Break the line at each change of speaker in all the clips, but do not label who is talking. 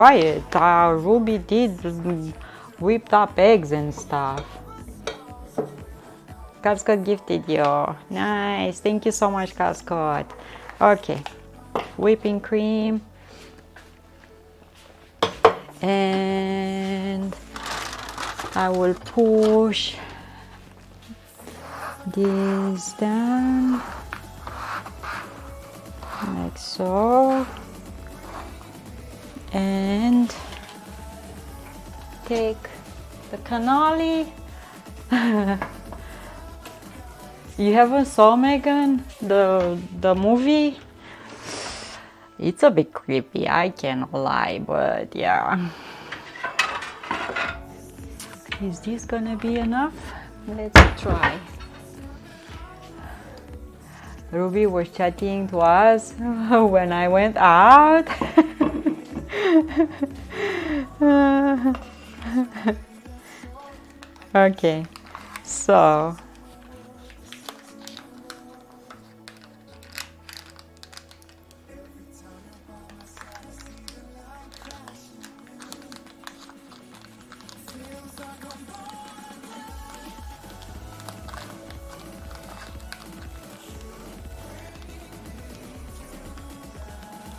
Quiet. Ruby did whipped up eggs and stuff. Cascot gifted you. Nice. Thank you so much, Cascot. Okay. Whipping cream. And I will push this down like so. And take the cannoli. You haven't saw Megan the movie? It's a bit creepy, I cannot lie, but yeah. Is this gonna be enough? Let's try. Ruby was chatting to us when I went out. Okay, so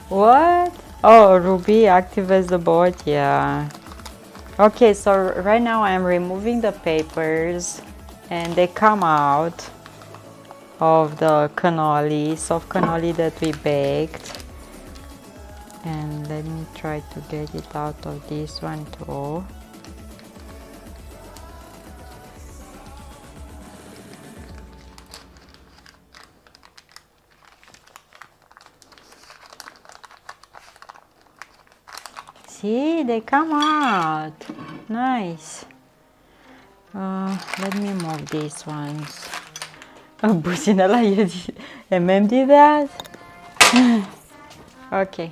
what? Oh, Ruby activates the bot, yeah. Okay, so right now I'm removing the papers and they come out of the cannoli, soft cannoli that we baked. And let me try to get it out of this one too. See, they come out. Nice. Let me move these ones. Oh, Bucinella, MM did that? Okay.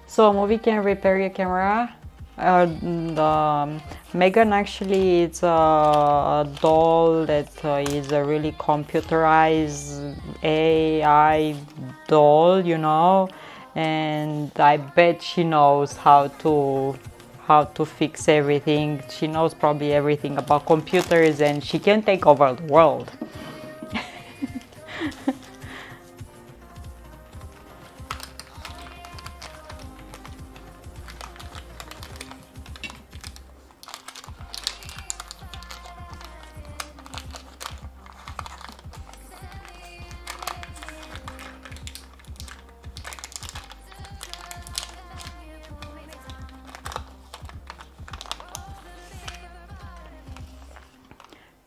So a movie can repair your camera. Megan actually it's a doll that is a really computerized AI doll, you know, and I bet she knows how to fix everything. She knows probably everything about computers and she can take over the world.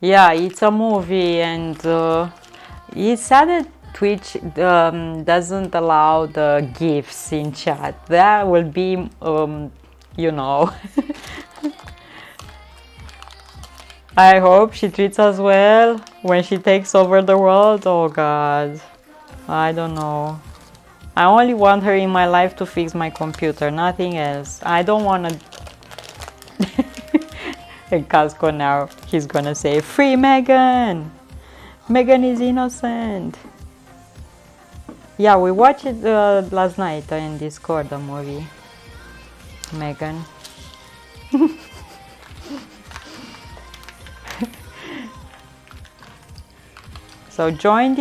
Yeah, it's a movie, and it's sad that Twitch doesn't allow the GIFs in chat. That will be, you know. I hope she treats us well when she takes over the world. Oh God, I don't know. I only want her in my life to fix my computer, nothing else. I don't want to. And Casco now, he's gonna say, "Free Megan! Megan is innocent!" Yeah, we watched it last night in Discord, the movie. Megan. So join